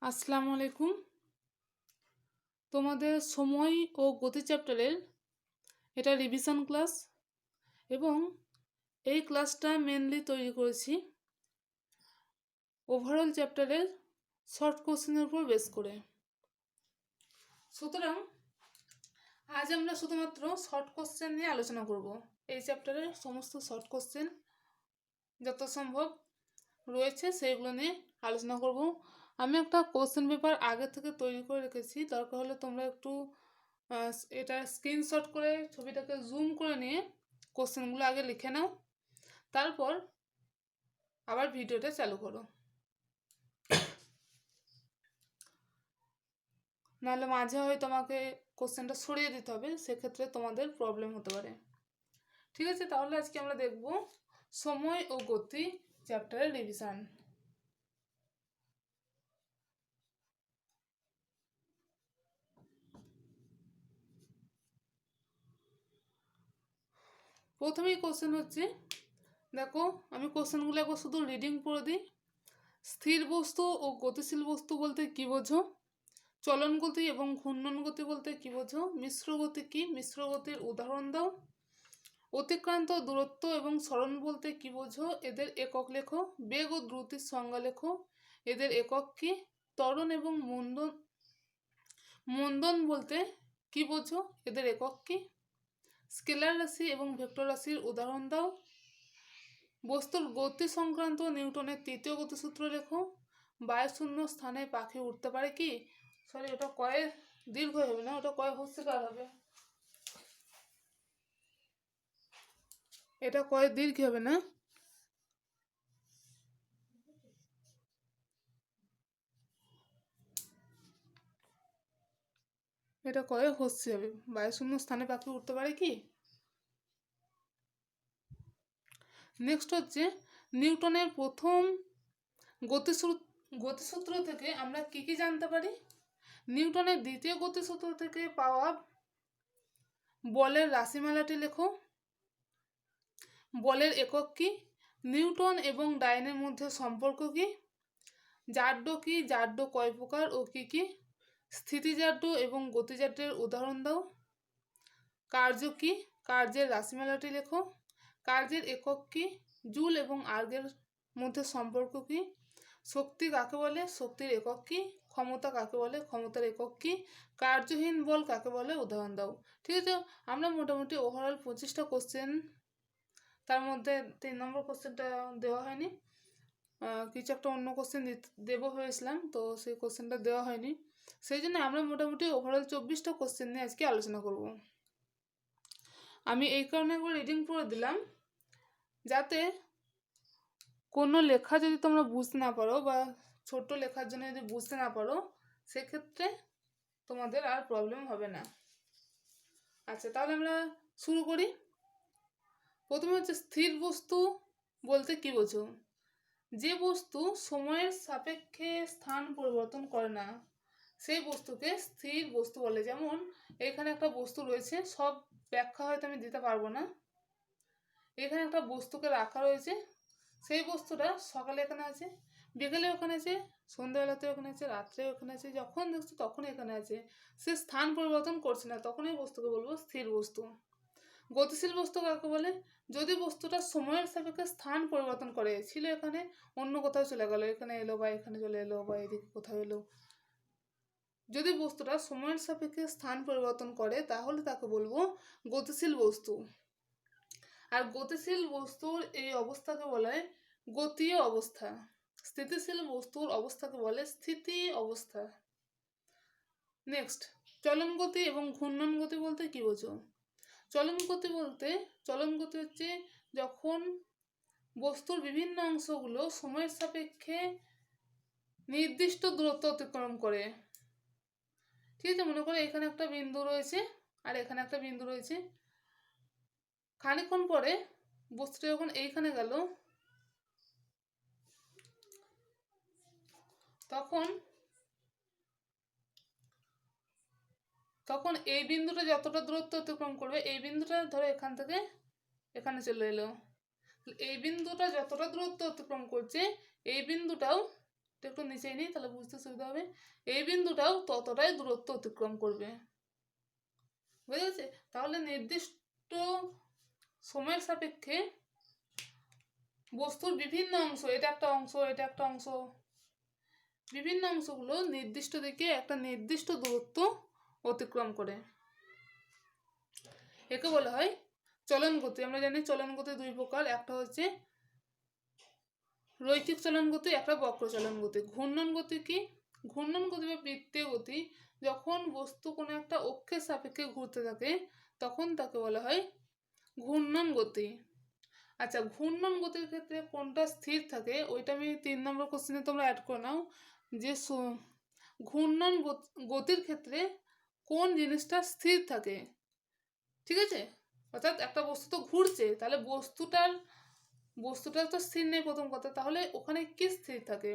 আসসালামু আলাইকুম। তোমাদের সময় ও গতি চ্যাপ্টারের এটা রিভিশন ক্লাস এবং এই ক্লাসটা মেনলি তৈরি করেছি ওভারঅল চ্যাপ্টারের শর্ট কোশ্চেনের উপর বেস করে। সুতরাং আজ আমরা শুধুমাত্র শর্ট কোশ্চেন নিয়ে আলোচনা করব। এই চ্যাপ্টারের সমস্ত শর্ট কোশ্চেন যত সম্ভব রয়েছে সেইগুলো নিয়ে আলোচনা করব। আমি একটা কোশ্চেন পেপার আগে থেকে তৈরি করে রেখেছি, দরকার হলে তোমরা একটু এটা স্ক্রিনশট করে ছবিটাকে জুম করে নিয়ে কোশ্চেনগুলো আগে লিখে নাও, তারপর আবার ভিডিওটা চালু করো, নাহলে মাঝে হয়তো তোমাকে কোশ্চেনটা সরিয়ে দিতে হবে, সেক্ষেত্রে তোমাদের প্রবলেম হতে পারে। ঠিক আছে, তাহলে আজকে আমরা দেখব সময় ও গতি চ্যাপ্টারের রিভিশন। প্রথমেই কোশ্চেন হচ্ছে, দেখো আমি কোশ্চেনগুলো একবার শুধু রিডিং পড়ে দিই। স্থির বস্তু ও গতিশীল বস্তু বলতে কি বোঝো? চলন গতি এবং ঘূর্ণন গতি বলতে কি বোঝো? মিশ্র গতি কি? মিশ্র গতির উদাহরণ দাও। অতিক্রান্ত দূরত্ব এবং সরণ বলতে কি বোঝো? এদের একক লেখো। বেগ ও দ্রুতির সংজ্ঞা লেখো, এদের একক কি? ত্বরণ এবং মন্দন বলতে কি বোঝো? এদের একক কি? স্কেলার রাশি এবং ভেক্টর রাশির উদাহরণ দাও। বস্তুর গতি সংক্রান্ত নিউটনের তৃতীয় গতিসূত্র লেখো। বায়ুশূন্য স্থানে পাখি উঠতে পারে কি? সরি, ওটা কয়ে দীর্ঘ হবে না, ওটা কয়ে হস্যকার হবে, এটা কয়ে দীর্ঘ হবে না, এটা কয়ে হস্যি হবে। বায়ুশূন্য স্থানে পাখি উঠতে পারে কি? নেক্সট হচ্ছে, নিউটনের প্রথম গতিসূত্র থেকে আমরা কি কি জানতে পারি? নিউটনের দ্বিতীয় গতিসূত্র থেকে পাওয়া বলের রাশিমালাটি লেখো। বলের একক কি? নিউটন এবং ডাইনের মধ্যে সম্পর্ক কি? জাড্য কি? জাড্য কয় প্রকার ও কি কি? স্থিতিজাড্য এবং গতিজাড্যের উদাহরণ দাও। কার্য কি? কার্যের রাশিমালাটি লেখো। কার্যের একক কি? জুল এবং আর্গের মধ্যে সম্পর্ক কি? শক্তি কাকে বলে? শক্তির একক কি? ক্ষমতা কাকে বলে? ক্ষমতার একক কি? কার্যহীন বল কাকে বলে? উদাহরণ দাও। ঠিক আছে, আমরা মোটামুটি ওভারঅল 25টা কোশ্চেন, তার মধ্যে 3 নম্বর কোশ্চেনটা দেওয়া হয়নি, কিছু একটা অন্য কোশ্চেন দেবো হয়েছিলাম, তো সেই কোশ্চেনটা দেওয়া হয়নি, সেই জন্য আমরা মোটামুটি ওভারঅল 24টা কোশ্চেন নিয়ে আজকে আলোচনা করব। আমি এই কারণে একবার রিডিং পড়ে দিলাম, যাতে কোনো লেখা যদি তোমরা বুঝতে না পারো বা ছোট লেখার জন্য যদি বুঝতে না পারো, সেক্ষেত্রে তোমাদের আর প্রবলেম হবে না। আচ্ছা, তাহলে আমরা শুরু করি। প্রথমে হচ্ছে, স্থির বস্তু বলতে কি বোঝো? যে বস্তু সময়ের সাপেক্ষে স্থান পরিবর্তন করে না, সেই বস্তুকে স্থির বস্তু বলে। যেমন এখানে একটা বস্তু রয়েছে, সব ব্যাখ্যা হয়তো আমি দিতে পারবো না। এখানে একটা বস্তুকে রাখা রয়েছে, সেই বস্তুটা সকালে এখানে আছে, বিকেলে ওখানে আছে, সন্ধ্যাবেলাতেও ওখানে আছে, রাত্রেও ওখানে আছে, যখন দেখছো তখন এখানে আছে, সে স্থান পরিবর্তন করছে না, তখন এই বস্তুকে বলবো স্থির বস্তু। গতিশীল বস্তু কাকে বলে? যদি বস্তুটা সময়ের সাপেক্ষে স্থান পরিবর্তন করে, ছিল এখানে, অন্য কোথাও চলে গেল, এখানে এলো বা এখানে চলে এলো বা এদিকে কোথাও এলো, যদি বস্তুটা সময়ের সাপেক্ষে স্থান পরিবর্তন করে, তাহলে তাকে বলবো গতিশীল বস্তু। আর গতিশীল বস্তুর এই অবস্থাকে বলে গতীয় অবস্থা। স্থিতিশীল বস্তুর অবস্থাকে বলে স্থিতি অবস্থা। নেক্সট, চলন গতি এবং ঘূর্ণন গতি বলতে কি বোঝো? চলন গতি হচ্ছে যখন বস্তুর বিভিন্ন অংশগুলো সময়ের সাপেক্ষে নির্দিষ্ট দূরত্ব অতিক্রম করে। ঠিক আছে, মনে করো এখানে একটা বিন্দু রয়েছে আর এখানে একটা বিন্দু রয়েছে, খানিকক্ষণ পরে বস্তুটা যখন এইখানে গেল, তখন এই বিন্দুটা যতটা দূরত্ব অতিক্রম করবে, এই বিন্দুটা ধরো এখান থেকে এখানে চলে এলো, এই বিন্দুটা যতটা দূরত্ব অতিক্রম করছে, এই বিন্দুটাও একটু নিচেই নিই, তাহলে বুঝতে সুবিধা হবে। এই বিন্দুটাও ততটাই দূরত্ব অতিক্রম করবে, বুঝে গেছে? তাহলে নির্দিষ্ট সময়ের সাপেক্ষে বস্তুর বিভিন্ন অংশ, এটা একটা অংশ, এটা একটা অংশ, বিভিন্ন অংশগুলো নির্দিষ্ট দিকে একটা নির্দিষ্ট দূরত্ব অতিক্রম করে। একে বলা হয় চলন গতি। আমরা জানি চলন গতি দুই প্রকার, একটা হচ্ছে রৈখিক চলন গতি, একটা বক্র চলন গতি। ঘূর্ণন গতি কি? ঘূর্ণন গতি বা বৃত্তীয় গতি, যখন বস্তু কোনো একটা অক্ষের সাপেক্ষে ঘুরতে থাকে তখন তাকে বলা হয় ঘূর্ণন গতি। আচ্ছা, ঘূর্ণন গতির ক্ষেত্রে কোনটা স্থির থাকে ওইটা আমি 3 নম্বর কোশ্চেনে তোমরা অ্যাড করে নাও, যে ঘূর্ণন গতির ক্ষেত্রে কোন জিনিসটা স্থির থাকে, ঠিক আছে? অর্থাৎ একটা বস্তু তো ঘুরছে, তাহলে বস্তুটা তো স্থির নেই প্রথম কথা, তাহলে ওখানে কি স্থির থাকে?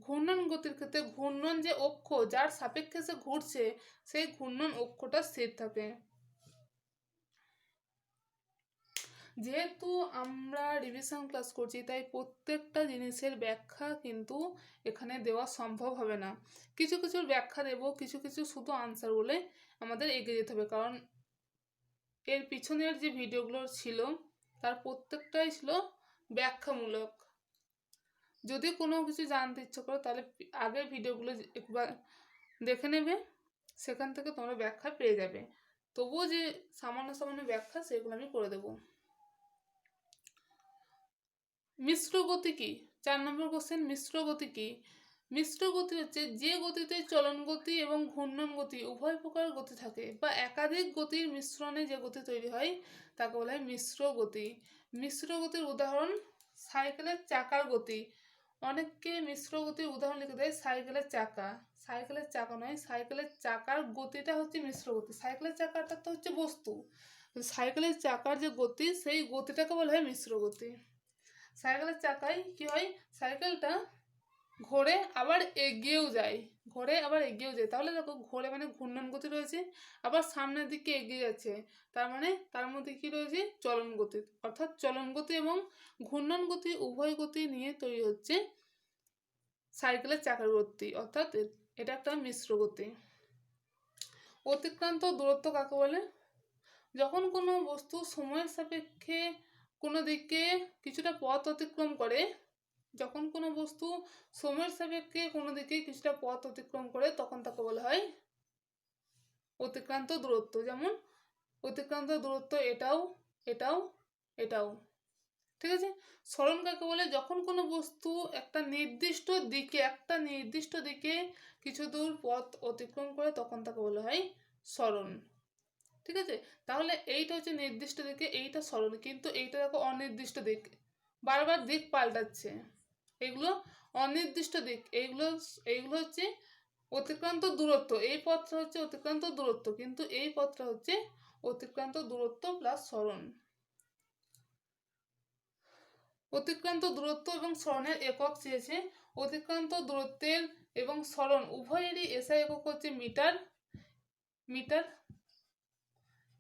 ঘূর্ণন গতির ক্ষেত্রে ঘূর্ণন যে অক্ষ যার সাপেক্ষে সে ঘুরছে সেই ঘূর্ণন অক্ষটা স্থির থাকে। যেহেতু আমরা রিভিশন ক্লাস করছি তাই প্রত্যেকটা জিনিসের ব্যাখ্যা কিন্তু এখানে দেওয়া সম্ভব হবে না। কিছু কিছু ব্যাখ্যা দেব, কিছু কিছু শুধু আনসার বলে আমাদের এগিয়ে যেতে হবে, কারণ এর পিছনের যে ভিডিওগুলো ছিল তার প্রত্যেকটাই ছিল ব্যাখ্যামূলক। যদি কোনো কিছু জানতে ইচ্ছে করো তাহলে আগের ভিডিওগুলো একবার দেখে নেবে, সেখান থেকে তোমরা ব্যাখ্যা পেয়ে যাবে। তবুও যে সামান্য সামান্য ব্যাখ্যা সেগুলো আমি করে দেবো। মিশ্র গতি কি? 4 নম্বর কোশ্চেন, মিশ্র গতি কি? মিশ্র গতি হচ্ছে যে গতিতে চলন গতি এবং ঘূর্ণন গতি উভয় প্রকার গতি থাকে বা একাধিক গতির মিশ্রণে যে গতি তৈরি হয় তাকে বলা হয় মিশ্র গতি। মিশ্র গতির উদাহরণ সাইকেলের চাকার গতি। অনেককে মিশ্র গতির উদাহরণ লিখে দেয় সাইকেলের চাকা। সাইকেলের চাকা নয়, সাইকেলের চাকার গতিটা হচ্ছে মিশ্র গতি। সাইকেলের চাকাটা তো হচ্ছে বস্তু, সাইকেলের চাকার যে গতি সেই গতিটাকে বলা হয় মিশ্র গতি। সাইকেলের চাকায় কি হয়? সাইকেলটা ঘোরে আবার এগিয়েও যায়, ঘোরে আবার এগিয়েও যায়। তাহলে দেখো ঘোরে মানে ঘূর্ণন গতি রয়েছে, আবার সামনের দিকে এগিয়ে যাচ্ছে, তার মানে তার মধ্যে কি রয়েছে? চলন গতি। অর্থাৎ চলন গতি এবং ঘূর্ণন গতি উভয় গতি নিয়ে তৈরি হচ্ছে সাইকেলের চাকার গতি, অর্থাৎ এটা একটা মিশ্র গতি। অতিক্রান্ত দূরত্ব কাকে বলে? যখন কোনো বস্তু সময়ের সাপেক্ষে কোনো দিকে কিছুটা পথ অতিক্রম করে, যখন কোনো বস্তু সময়ের সাপেক্ষে কোনো দিকে কিছুটা পথ অতিক্রম করে তখন তাকে বলা হয় অতিক্রান্ত দূরত্ব। যেমন অতিক্রান্ত দূরত্ব এটাও, এটাও, এটাও, ঠিক আছে? সরণ কাকে বলে? যখন কোনো বস্তু একটা নির্দিষ্ট দিকে কিছু দূর পথ অতিক্রম করে তখন তাকে বলা হয় সরণ, ঠিক আছে? তাহলে এইটা হচ্ছে নির্দিষ্ট দিকে, এইটা সরণ, কিন্তু এইটা দেখো অনির্দিষ্ট দিক, বারবার দিক পাল্টাচ্ছে, এগুলো অনির্দিষ্ট দিক। এইগুলো হচ্ছে অতিক্রান্ত দূরত্ব। এই পথটা হচ্ছে অতিক্রান্ত দূরত্ব, কিন্তু এই পথটা হচ্ছে অতিক্রান্ত দূরত্ব প্লাস সরণ। অতিক্রান্ত দূরত্ব এবং সরণের একক চেয়েছে। অতিক্রান্ত দূরত্বের এবং সরণ উভয়েরই এসআই একক হচ্ছে মিটার, মিটার,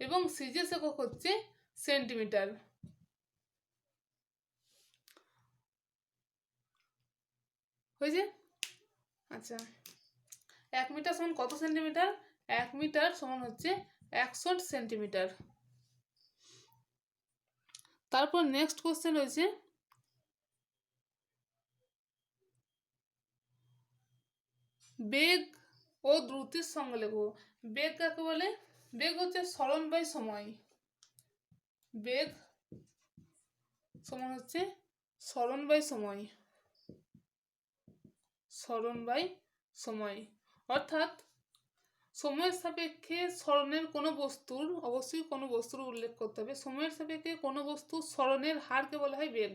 এবং সিজিএস একক হচ্ছে সেন্টিমিটার। হয়েছে? আচ্ছা, 1 মিটার সমান কত সেন্টিমিটার? 1 মিটার সমান হচ্ছে 100 সেন্টিমিটার। তারপর নেক্সট কোশ্চেন রয়েছে বেগ ও দ্রুতির সঙ্গে লেখো। বেগ কাকে বলে? বেগ হচ্ছে সরণ বাই সময়। বেগ সমান হচ্ছে সরণ বাই সময়, সরণ বাই সময়। অর্থাৎ সময়ের সাপেক্ষে সরণের কোনো বস্তুর, অবশ্যই কোনো বস্তুর উল্লেখ করতে হবে, সময়ের সাপেক্ষে কোনো বস্তুর সরণের হারকে বলা হয় বেগ।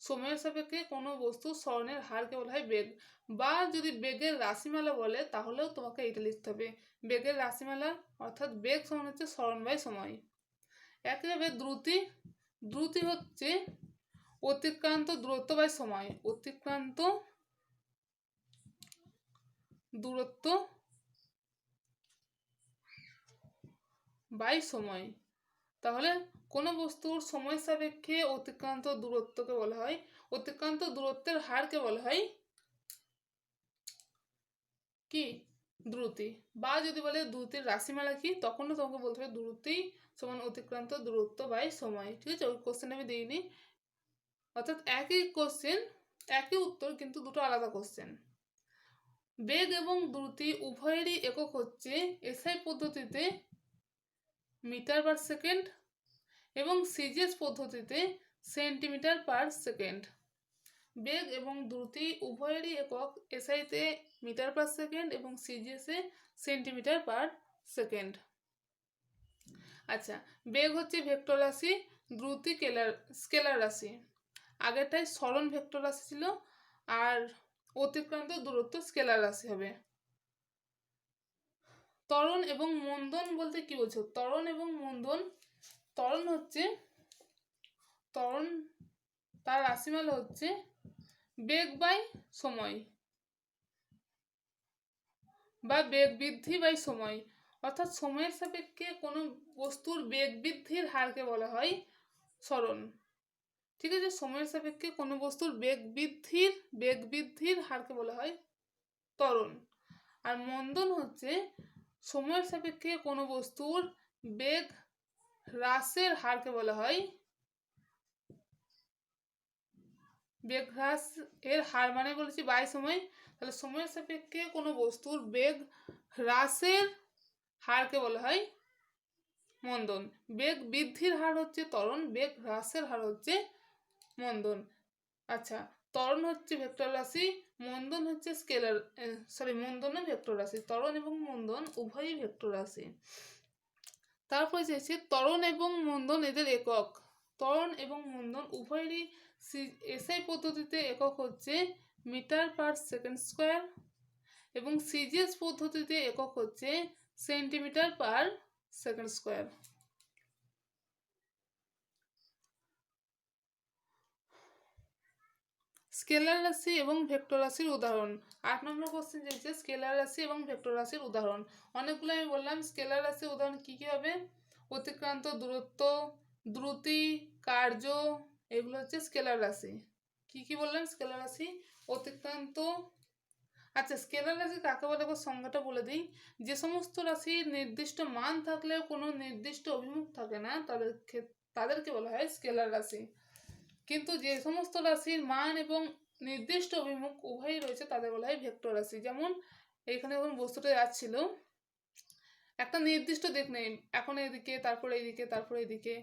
সময়ের সাপেক্ষে কোনো বস্তুর সরণের হারকে বলা হয় বেগ। বা যদি বেগের রাশিমালা বলে তাহলেও তোমাকে এইটা লিখতে হবে, বেগের রাশিমালা। অর্থাৎ বেগ সমান হচ্ছে সরণ বাই সময়। একইভাবে দ্রুতি, দ্রুতি হচ্ছে অতিক্রান্ত দূরত্ব বাই সময়, অতিক্রান্ত দূরত্ব বাই সময়। তাহলে কোনো বস্তুর সময় সাপেক্ষে অতিক্রান্ত দূরত্বকে বলা হয়, অতিক্রান্ত দূরত্বের হারকে বলা হয় কি দ্রুতি, বা যদি বলে দ্রুতির রাশিমালা কি, তখনও তোমাকে বলতে হবে দ্রুতি সমান অতিক্রান্ত দূরত্ব বাই সময়। ঠিক আছে, ওই কোশ্চেন আমি দিইনি, অর্থাৎ একই কোশ্চেন একই উত্তর কিন্তু দুটো আলাদা কোশ্চেন। বেগ এবং দ্রুতি উভয়েরই একক হচ্ছে এসআই পদ্ধতিতে মিটার পার সেকেন্ড এবং সিজিএস পদ্ধতিতে সেন্টিমিটার পার সেকেন্ড। বেগ এবং দ্রুতি উভয়েরই একক এসআইতে মিটার পার সেকেন্ড এবং সিজিএসে সেন্টিমিটার পার সেকেন্ড। আচ্ছা, বেগ হচ্ছে ভেক্টর রাশি, দ্রুতি স্কেলার রাশি। আগেরটাই সরণ ভেক্টর রাশি ছিল, আর অতিক্রান্ত দূরত্ব স্কেলার রাশি হবে। ত্বরণ এবং মন্দন বলতে কি বোঝো? ত্বরণ এবং মন্দন, ত্বরণ হচ্ছে ত্বরণ, তার রাশিমালা হচ্ছে বেগ বাই সময় বা বেগ বৃদ্ধি বাই সময়, অর্থাৎ সময়ের সাপেক্ষে কোনো বস্তুর বেগ বৃদ্ধির হারকে বলা হয় সরণ। ঠিক আছে, সময়ের সাপেক্ষে কোনো বস্তুর বেগ বৃদ্ধির হারকে বলা হয় ত্বরণ। আর মন্দন হচ্ছে সময়ের সাপেক্ষে কোনো বস্তুর বেগ হ্রাসের হারকে বলা হয়, বেগ হ্রাস এর হার মানে বলেছি বাই সময়, তাহলে সময়ের সাপেক্ষে কোনো বস্তুর বেগ হ্রাসের হারকে বলা হয় মন্দন। বেগ বৃদ্ধির হার হচ্ছে ত্বরণ, বেগ হ্রাসের হার হচ্ছে মন্দন। আচ্ছা, ত্বরণ হচ্ছে ভেক্টর রাশি, মন্দন হচ্ছে মন্দন ভেক্টর রাশি। ত্বরণ এবং মন্দন উভয়ই ভেক্টর রাশি। তারপরে চেয়েছে ত্বরণ এবং মন্দন এদের একক। ত্বরণ এবং মন্দন উভয়েরই এসআই পদ্ধতিতে একক হচ্ছে মিটার পার সেকেন্ড স্কোয়ার এবং সিজিএস পদ্ধতিতে একক হচ্ছে centimetre per second square. Scalar রাশি এবং ভেক্টর রাশির উদাহরণ। 8 নম্বর কোশ্চেন চেয়েছে স্কেলার রাশি এবং ভেক্টর রাশির উদাহরণ। অনেকগুলো আমি বললাম, স্কেলার রাশির উদাহরণ কি কি হবে? অতিক্রান্ত দূরত্ব, দ্রুতি, কার্য, এগুলো হচ্ছে স্কেলার রাশি। কি কি বললাম? স্কেলার রাশি, অতিক্রান্ত। আচ্ছা, স্কেলার রাশি কাকে বলে একবার সংজ্ঞাটা বলে দিই। যে সমস্ত রাশির নির্দিষ্ট মান থাকলেও কোনো নির্দিষ্ট অভিমুখ থাকে না, তাদেরকে বলা হয় স্কেলার রাশি। কিন্তু যে সমস্ত রাশির মান এবং নির্দিষ্ট অভিমুখ উভয়ই রয়েছে তাদের বলা হয় ভেক্টর রাশি। যেমন এইখানে যখন বস্তুটা যাচ্ছিল, একটা নির্দিষ্ট দিক নেই, এখন এদিকে তারপরে এইদিকে তারপরে এইদিকে,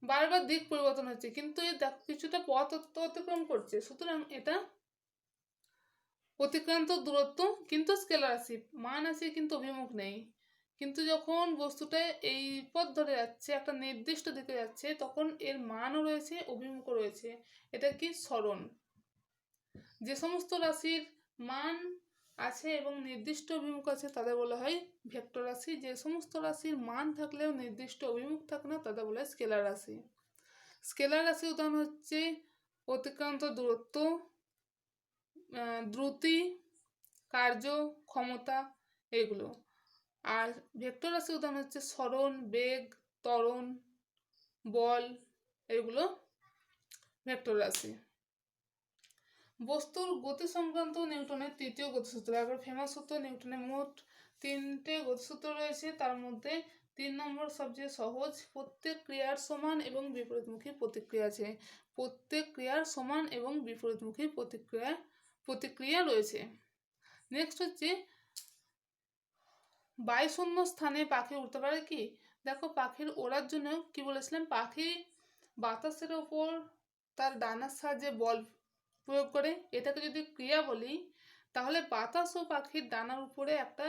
বারবার দিক পরিবর্তন হচ্ছে, কিন্তু কিছুটা পথ অতিক্রম করছে, সুতরাং এটা অতিক্রান্ত দূরত্ব কিন্তু স্কেলার রাশি, মান আছে কিন্তু অভিমুখ নেই। কিন্তু যখন বস্তুটা এই পথ ধরে যাচ্ছে, একটা নির্দিষ্ট দিকে যাচ্ছে, তখন এর মানও রয়েছে অভিমুখও রয়েছে, এটা কি সরণ। যে সমস্ত রাশির মান আছে এবং নির্দিষ্ট অভিমুখ আছে তাদের বলা হয় ভেক্টর রাশি। যে সমস্ত রাশির মান থাকলেও নির্দিষ্ট অভিমুখ থাকে না তাদের বলা হয় স্কেলার রাশি। স্কেলার রাশির উদাহরণ হচ্ছে অতিক্রান্ত দূরত্ব, দ্রুতি, কার্য, ক্ষমতা, এগুলো। আর ভেক্টর রাশির উদাহরণ হচ্ছে সরণ, বেগ, ত্বরণ, বল, এগুলো ভেক্টর রাশি। বস্তুর গতি সংক্রান্ত নিউটনের তৃতীয় গতিসূত্র। একবার ফেমাস সূত্র, নিউটনের মোট 3টে গতিসূত্র রয়েছে, তার মধ্যে 3 নম্বর সবচেয়ে সহজ। প্রত্যেক ক্রিয়ার সমান এবং বিপরীতমুখী প্রতিক্রিয়া আছে। প্রত্যেক ক্রিয়ার সমান এবং বিপরীতমুখী প্রতিক্রিয়া রয়েছে। নেক্সট হচ্ছে বায়ুশূন্য স্থানে পাখি উঠতে পারে কি? দেখো, পাখির ওড়ার জন্য কি বলেছিলাম, পাখি বাতাসের ওপর তার ডানার সাহায্যে বল প্রয়োগ করে। এটাকে যদি ক্রিয়া বলি, তাহলে বাতাস ও পাখির ডানার উপরে একটা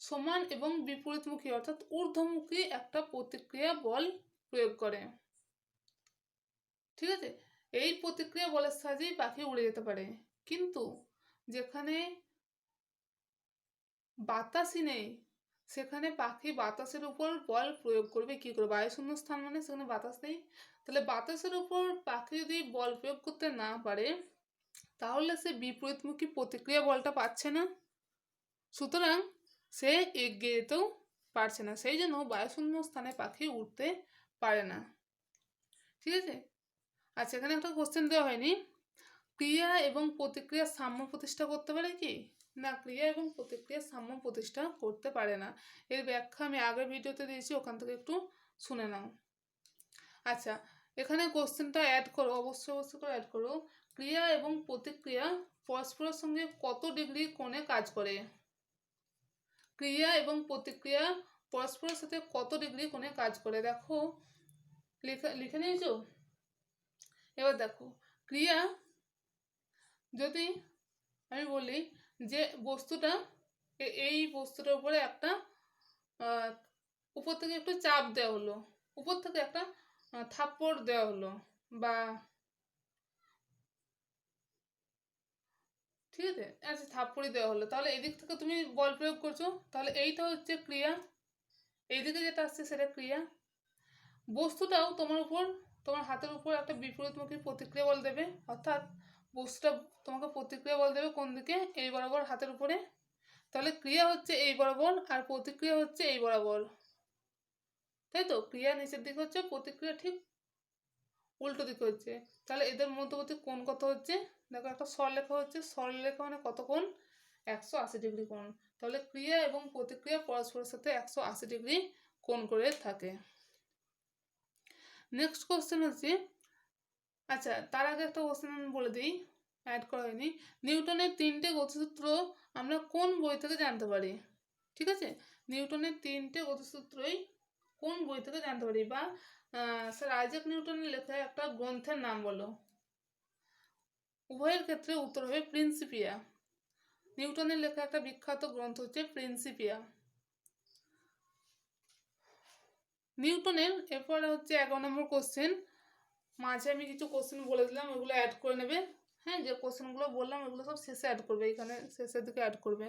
সমান এবং বিপরীতমুখী অর্থাৎ ঊর্ধ্বমুখী একটা প্রতিক্রিয়া বল প্রয়োগ করে। ঠিক আছে, এই প্রতিক্রিয়া বলের সাহায্যেই পাখি উড়ে যেতে পারে। কিন্তু যেখানে বাতাসই নেই, সেখানে পাখি বাতাসের উপর বল প্রয়োগ করবে কি করে? বায়ুশূন্য স্থান মানে সেখানে বাতাস নেই, তাহলে বাতাসের উপর পাখি যদি বল প্রয়োগ করতে না পারে, তাহলে সে বিপরীতমুখী প্রতিক্রিয়া বলটা পাচ্ছে না, সুতরাং সে এগিয়ে যেতেও পারছে না। সেই জন্য বায়ুশূন্য স্থানে পাখি উঠতে পারে না। ঠিক আছে, আচ্ছা, এখানে একটা কোশ্চেন দেওয়া হয়নি, ক্রিয়া এবং প্রতিক্রিয়ার সাম্য প্রতিষ্ঠা করতে পারে কি? না, ক্রিয়া এবং প্রতিক্রিয়ার সাম্য প্রতিষ্ঠা করতে পারে না। এর ব্যাখ্যা আমি আগের ভিডিওতে দিয়েছি, ওখান থেকে একটু শুনে নাও। আচ্ছা, এখানে কোশ্চেনটা অ্যাড করো, অবশ্যই করে অ্যাড করো। ক্রিয়া এবং প্রতিক্রিয়া পরস্পরের সঙ্গে কত ডিগ্রি কোণে কাজ করে? ক্রিয়া এবং প্রতিক্রিয়া পরস্পরের সাথে কত ডিগ্রি কোণে কাজ করে? দেখো, লিখে নিয়েছো? এবার দেখো, ক্রিয়া যদি আমি বলি যে বস্তুটা, এই বস্তুটার উপরে একটা উপর থেকে একটু চাপ দেওয়া হলো, উপর থেকে একটা থাপ্পড় দেওয়া হলো, বা ঠিক আছে, আচ্ছা থাপ্পড়ই দেওয়া হলো, তাহলে এদিক থেকে তুমি বল প্রয়োগ করছো, তাহলে এইটা হচ্ছে ক্রিয়া, এইদিকে যেটা আসছে সেটা ক্রিয়া। বস্তুটাও তোমার হাতের উপর একটা বিপরীতমুখী প্রতিক্রিয়া বল দেবে, অর্থাৎ বস্তুটা তোমাকে প্রতিক্রিয়া বল দেবে কোন দিকে? এই বরাবর হাতের উপরে। তাহলে ক্রিয়া হচ্ছে এই বরাবর আর প্রতিক্রিয়া হচ্ছে এই বরাবর, তাই তো? ক্রিয়া নিচের দিকে হচ্ছে, প্রতিক্রিয়া ঠিক উল্টো দিকে হচ্ছে। তাহলে এদের মধ্যবর্তী কোণ কত হচ্ছে? দেখো, একটা সরলরেখা হচ্ছে, সরলরেখা মানে কত কোণ? 180 ডিগ্রি কোণ। তাহলে ক্রিয়া এবং প্রতিক্রিয়া পরস্পরের সাথে 180 ডিগ্রি কোণ করে থাকে। নেক্সট কোশ্চেন হচ্ছে, আচ্ছা তার আগে একটা কোশ্চেন আমি বলে দিই, অ্যাড করা হয়নি। নিউটনের 3টে গতিসূত্র আমরা কোন বই থেকে জানতে পারি? ঠিক আছে, নিউটনের 3টে গতিসূত্রই কোন বই থেকে জানতে পারি? বা স্যার আইজ্যাক নিউটনের লেখা একটা গ্রন্থের নাম বলো। উভয়ের ক্ষেত্রে উত্তর হবে প্রিন্সিপিয়া। নিউটনের লেখা একটা বিখ্যাত গ্রন্থ হচ্ছে প্রিন্সিপিয়া। নিউটনের এরপরে হচ্ছে 11 নম্বর কোশ্চেন। মাঝে আমি কিছু কোশ্চেন বলে দিলাম, ওগুলো অ্যাড করে নেবে। হ্যাঁ, যে কোশ্চেনগুলো বললাম ওগুলো সব শেষে অ্যাড করবে, এখানে শেষের দিকে অ্যাড করবে।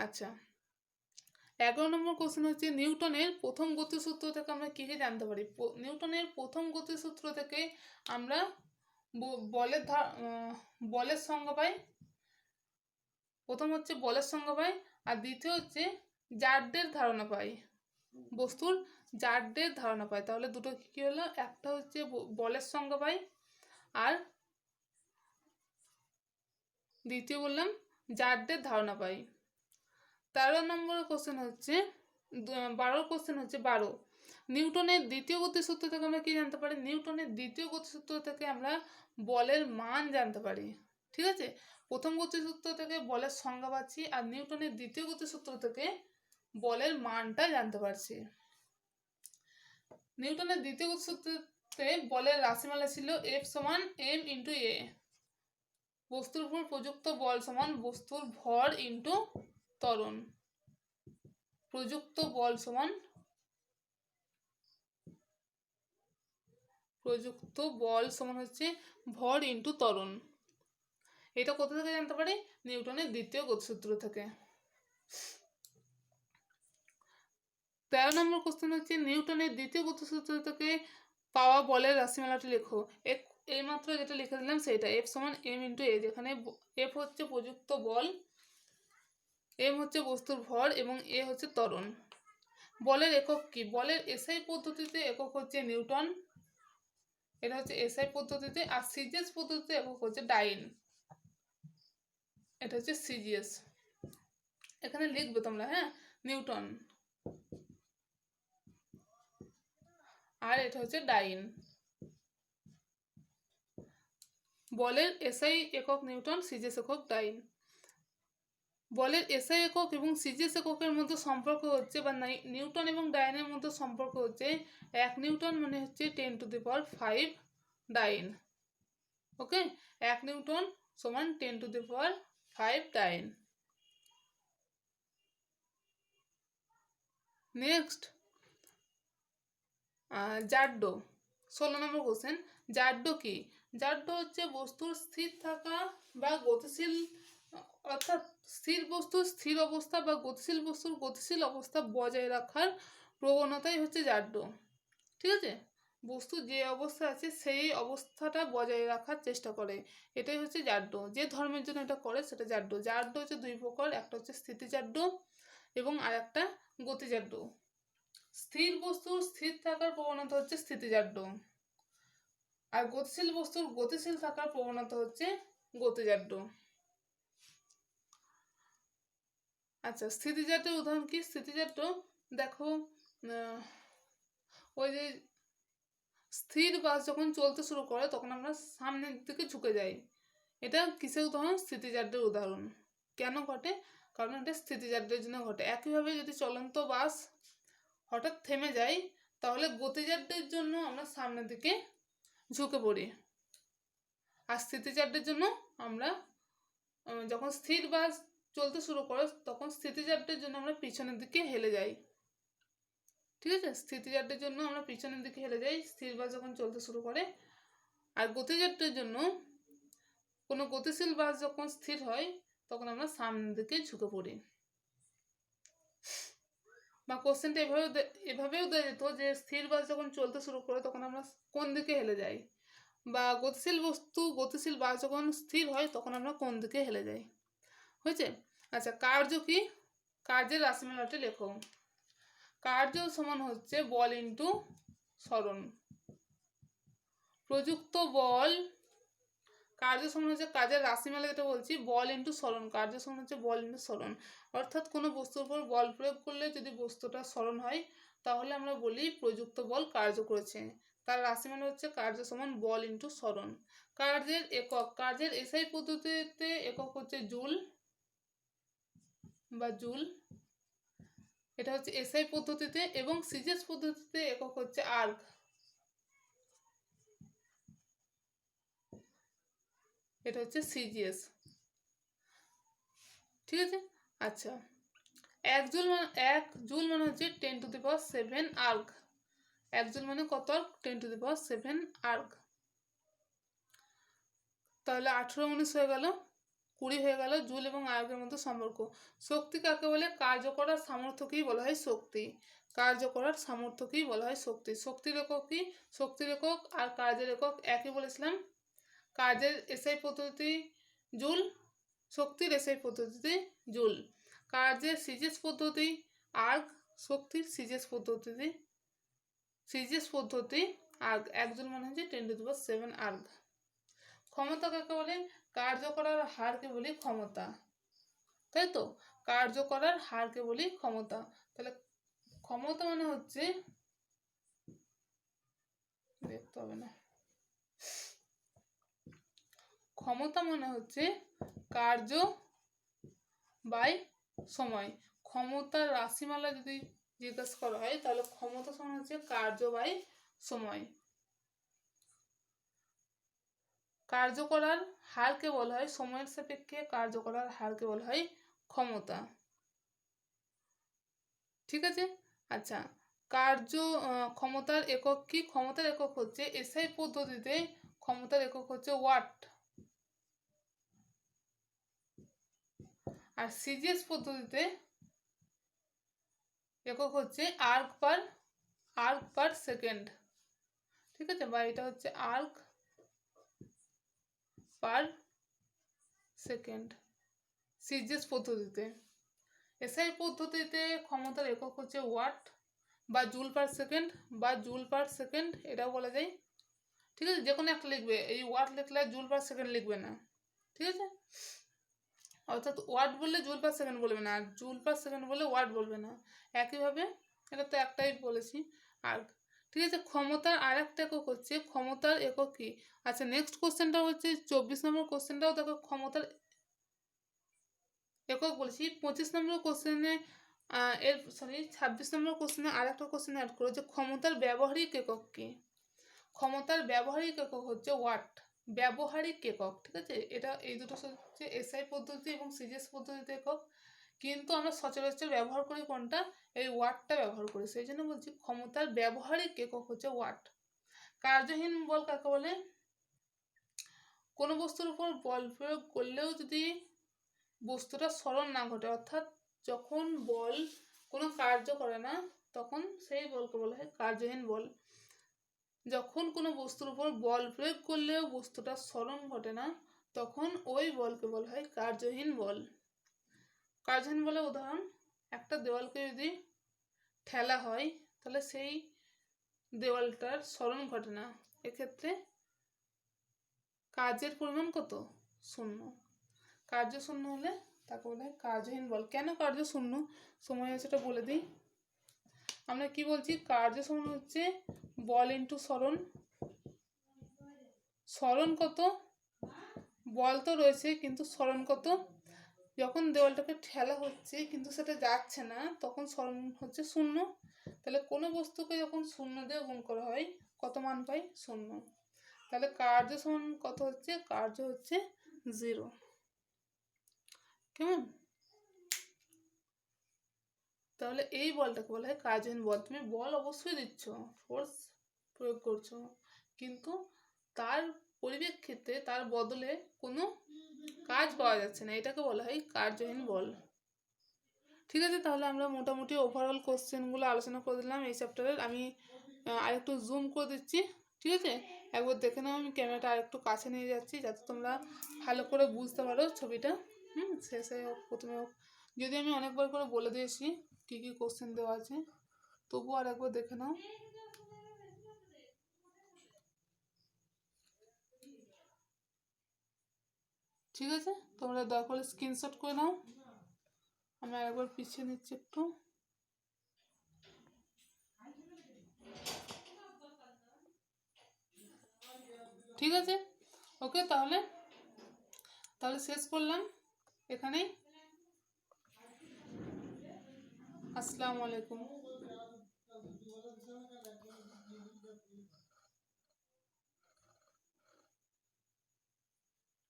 আচ্ছা, 11 নম্বর কোশ্চেন হচ্ছে, নিউটনের প্রথম গতিসূত্র থেকে আমরা কী কী জানতে পারি? নিউটনের প্রথম গতিসূত্র থেকে আমরা বলের সংজ্ঞা পাই। প্রথম হচ্ছে বলের সংজ্ঞা পাই, আর দ্বিতীয় হচ্ছে জাড্যের ধারণা পাই, বস্তুর জাড্যের ধারণা পাই। তাহলে দুটো কী হলো? একটা হচ্ছে বলের সংজ্ঞা পাই, আর দ্বিতীয় বললাম জাড্যের ধারণা পাই। 13 নম্বর কোশ্চেন হচ্ছে, 12 কোশ্চেন হচ্ছে 12, নিউটনের দ্বিতীয় গতিসূত্র থেকে আমরা কি জানতে পারি? নিউটনের দ্বিতীয় গতিসূত্র থেকে আমরা বলের মান জানতে পারি। ঠিক আছে, প্রথম গতিসূত্র থেকে বলের সংজ্ঞা পাচ্ছি, আর নিউটনের দ্বিতীয় গতিসূত্র থেকে বলের মানটা জানতে পারছি। নিউটনের দ্বিতীয় গতিসূত্রে বলের রাশিমালা ছিল F সমান m ইন্টু a, বস্তুর উপর প্রযুক্ত বল সমান বস্তুর ভর ইন্টু ত্বরণ। প্রযুক্ত বল সমান হচ্ছে ভর ইন্টু ত্বরণ। এটা কোথা থেকে জানতে পারি? নিউটনের দ্বিতীয় গতিসূত্র থেকে। 13 নম্বর কোশ্চেন হচ্ছে, নিউটনের দ্বিতীয় গতিসূত্র থেকে পাওয়া বলের রাশিমালাটি লেখো। এইমাত্র যেটা লিখে দিলাম সেটা, F সমান m ইন্টু a, যেখানে F হচ্ছে প্রযুক্ত বল, m হচ্ছে বস্তুর ভর এবং a হচ্ছে ত্বরণ। বলের একক কি? বলের এসআই পদ্ধতিতে একক হচ্ছে নিউটন, এটা হচ্ছে এসআই পদ্ধতিতে, আর সিজিএস পদ্ধতিতে একক হচ্ছে ডাইন, এটা হচ্ছে সিজিএস। এখানে লিখবে তোমরা, হ্যাঁ, নিউটন, আর এটা হচ্ছে ডাইন। বলের এসআই একক নিউটন, সিজিএস একক ডাইন। বলের এসআই একক এবং সিজিএস এককের মধ্যে সম্পর্ক হচ্ছে, বা নিউটন এবং ডাইনের মধ্যে সম্পর্ক হচ্ছে, 1 নিউটন মানে হচ্ছে 10⁵ ডাইন। ওকে, 1 নিউটন সমান 10⁵ ডাইন। নেক্সট, জাড্য, 16 নম্বর কোশ্চেন। জাড্য কি? জাড্য হচ্ছে বস্তুর স্থির থাকা বা গতিশীল, অর্থাৎ স্থির বস্তুর স্থির অবস্থা বা গতিশীল বস্তুর গতিশীল অবস্থা বজায় রাখার প্রবণতাই হচ্ছে জাড্য। ঠিক আছে, বস্তু যে অবস্থা আছে সেই অবস্থাটা বজায় রাখার চেষ্টা করে, এটাই হচ্ছে জাড্য। যে ধর্মের জন্য এটা করে সেটা জাড্য। জাড্য হচ্ছে দুই প্রকার, একটা হচ্ছে স্থিতিজাড্য এবং আর একটা গতিজাড্য। স্থির বস্তুর স্থির থাকার প্রবণতা হচ্ছে স্থিতিজাড্য, আর গতিশীল বস্তুর গতিশীল থাকার প্রবণতা হচ্ছে গতিজাড্য। আচ্ছা, স্থিতিজাত্যের উদাহরণ কি? স্থিতিজাত্য দেখো, ওই যে স্থির বাস যখন চলতে শুরু করে তখন আমরা সামনের দিকে ঝুঁকে যাই, এটা কিসের উদাহরণ? স্থিতিজাত্যের উদাহরণ। কেন ঘটে? কারণ এটা স্থিতিজাত্যের জন্য ঘটে। একইভাবে যদি চলন্ত বাস হঠাৎ থেমে যায় তাহলে গতিজাত্যের জন্য আমরা সামনের দিকে ঝুঁকে পড়ি, আর স্থিতিজাত্যের জন্য আমরা যখন স্থির বাস চলতে শুরু করে তখন স্থিতিজাত্যের জন্য আমরা পিছনের দিকে হেলে যাই। ঠিক আছে, স্থিতিজাত্যের জন্য আমরা পিছনের দিকে হেলে যাই স্থির বাস যখন চলতে শুরু করে, আর গতিজাত্যের জন্য কোনো গতিশীল বাস যখন স্থির হয় তখন আমরা সামনের দিকে ঝুঁকে পড়ি। বা কোশ্চেনটা এভাবেও দেওয়া যেত যে স্থির বাস যখন চলতে শুরু করে তখন আমরা কোন দিকে হেলে যাই, বা গতিশীল বাস যখন স্থির হয় তখন আমরা কোন দিকে হেলে যাই। হয়েছে? আচ্ছা, কার্য কি? কার্যের রাশিমালাটি লেখো। কার্য সমান হচ্ছে বল ইন্টু সরণ। প্রযুক্ত বল, কার্য সমান হচ্ছে কাজের রাশিমালা যেটা বলছি, বল ইন্টু সরণ। কার্য সমান হচ্ছে বল ইন্টু সরণ। অর্থাৎ কোনো বস্তুর উপর বল প্রয়োগ করলে যদি বস্তুটা সরণ হয় তাহলে আমরা বলি প্রযুক্ত বল কার্য করেছে। তার রাশিমালা হচ্ছে কার্য সমান বল ইন্টু সরণ। কার্যের একক, কার্যের এসআই পদ্ধতিতে একক হচ্ছে জুল বা জুল, এটা হচ্ছে এসআই পদ্ধতিতে, এবং সিজিএস পদ্ধতিতে একক হচ্ছে আর্গ। এটা হচ্ছে সিজিএস। ঠিক আছে? আচ্ছা, এক জুল মানে হচ্ছে 10⁷ আর্গ। এক জুল মানে কত? 10⁷ আর্গ। তাহলে 18 19 হয়ে গেল, 20 হয়ে গেল জুল এবং আর্গের মধ্যে সম্পর্ক। শক্তি কাকে বলে? কার্য করার সামর্থ্যকেই বলা হয় শক্তি। কার্য করার সামর্থ্যকেই বলা হয় শক্তি। শক্তির একক কি? শক্তির একক আর কার্যের একক একই বলেছিলাম। কার্যের এসআই পদ্ধতি জুল, শক্তির এসআই পদ্ধতিতে জুল। কার্যের সিজিএস পদ্ধতি আর্গ, শক্তির সিজিএস পদ্ধতি আর্গ। এক জুল মানে হচ্ছে 10⁷ আর্গ। ক্ষমতা কাকে বলে? কার্য করার হারকে বলি ক্ষমতা, তাই তো? কার্য করার হারকে বলি ক্ষমতা। তাহলে ক্ষমতা মানে হচ্ছে, দেখতে হবে না, ক্ষমতা মানে হচ্ছে কার্য বাই সময়। ক্ষমতার রাশিমালা যদি জিজ্ঞাসা করা হয় তাহলে ক্ষমতা সমান হচ্ছে কার্য বাই সময়। কার্য করার হারকে বলা হয়, সময়ের সাপেক্ষে কার্য করার হারকে বলা হয় ক্ষমতা। ঠিক আছে? আচ্ছা, ক্ষমতার একক কি? ক্ষমতার একক হচ্ছে এসআই পদ্ধতিতে ক্ষমতার একক হচ্ছে ওয়াট, আর সিজিএস পদ্ধতিতে একক হচ্ছে আর্গ পার সেকেন্ড। ঠিক আছে? বা এটা হচ্ছে আর্গ পার সেকেন্ড সিজিএস পদ্ধতিতে। এসআই পদ্ধতিতে ক্ষমতার একক হচ্ছে ওয়াট বা জুল পার সেকেন্ড, এটাও বলা যায়। ঠিক আছে? যে কোনো একটা লিখবে, এই ওয়াট লিখলে জুল পার সেকেন্ড লিখবে না। ঠিক আছে? অর্থাৎ ওয়াট বললে জুল পার সেকেন্ড বলবে না, আর জুল পার সেকেন্ড বললে ওয়াট বলবে না। একইভাবে এটা তো একটাই বলেছি, আর্গ। ঠিক আছে? ক্ষমতার আর একটা একক হচ্ছে, ক্ষমতার একক কি? আচ্ছা, নেক্সট কোশ্চেনটা হচ্ছে 24 নম্বর কোশ্চেনটাও দেখো ক্ষমতার একক বলেছি। 25 নম্বর কোশ্চেনে 26 নম্বর কোশ্চেনে আর একটা কোশ্চেন অ্যাড করো যে ক্ষমতার ব্যবহারিক একক কি? ক্ষমতার ব্যবহারিক একক হচ্ছে ওয়াট, ব্যবহারিক একক। ঠিক আছে? এটা এই দুটো হচ্ছে এসআই পদ্ধতি এবং সিজিএস পদ্ধতিতে একক, কিন্তু আমরা সচরাচর ব্যবহার করি কোনটা? এই ওয়াটটা ব্যবহার করি, সেই জন্য বলছি ক্ষমতার ব্যবহারিক একক হচ্ছে ওয়াট। কার্যহীন বল কাকে বলে? কোনো বস্তুর উপর বল প্রয়োগ করলেও যদি বস্তুটা সরণ না ঘটে, অর্থাৎ যখন বল কোনো কার্য করে না তখন সেই বলকে বলা হয় কার্যহীন বল। যখন কোনো বস্তুর উপর বল প্রয়োগ করলেও বস্তুটা সরণ ঘটে না তখন ওই বলকে বলা হয় কার্যহীন বল। কার্যহীন বলের উদাহরণ, একটা দেওয়ালকে যদি ঠেলা হয় তাহলে সেই দেওয়ালটার সরণ ঘটে না, এক্ষেত্রে কাজের পরিমাণ কত? 0। কার্য 0 হলে তাকে বলা হয় কার্যহীন বল। কেন কার্য শূন্য সময় আছে সেটা বলে দিই। আমরা কি বলছি, কার্য সমান হচ্ছে বল ইন্টু সরণ। সরণ কত, বল তো রয়েছে কিন্তু সরণ কত, যখন দেওয়ালটাকে ঠেলা হচ্ছে কিন্তু সেটা যাচ্ছে না তখন সরণ হচ্ছে শূন্য। তাহলে কোনো বস্তুকে যখন শূন্য দিয়ে গুণ করা হয় কত মান পাই, শূন্য। তাহলে কার্য সমান কত হচ্ছে, কার্য হচ্ছে 0। কেমন? তাহলে এই বলটাকে বলা হয় কার্যহীন বল। তুমি বল অবশ্যই দিচ্ছ, ফোর্স প্রয়োগ করছো, কিন্তু তার পরিপ্রেক্ষিতে তার বদলে কোনো কাজ পাওয়া যাচ্ছে না, এটাকে বলা হয় কার্যহীন বল। ঠিক আছে, তাহলে আমরা মোটামুটি ওভারঅল কোশ্চেনগুলো আলোচনা করে দিলাম এই চ্যাপ্টারের। আমি আরেকটু জুম করে দিচ্ছি, ঠিক আছে? একবার দেখে নাও, আমি ক্যামেরাটা আরেকটু কাছে নিয়ে যাচ্ছি যাতে তোমরা ভালো করে বুঝতে পারো ছবিটা। শেষে হোক প্রথমে হোক, যদি আমি অনেকবার করে বলে দিয়েছি কী কী কোশ্চেন দেওয়া আছে, তবুও আর একবার দেখে নাও। ঠিক আছে, তোমরা দয়া করে স্ক্রিনশট করে নাও। আমি আরেকবার পিছিয়ে নিচ্ছি একটু। ঠিক আছে, ওকে, তাহলে শেষ করলাম এখানেই। আসসালামু আলাইকুম।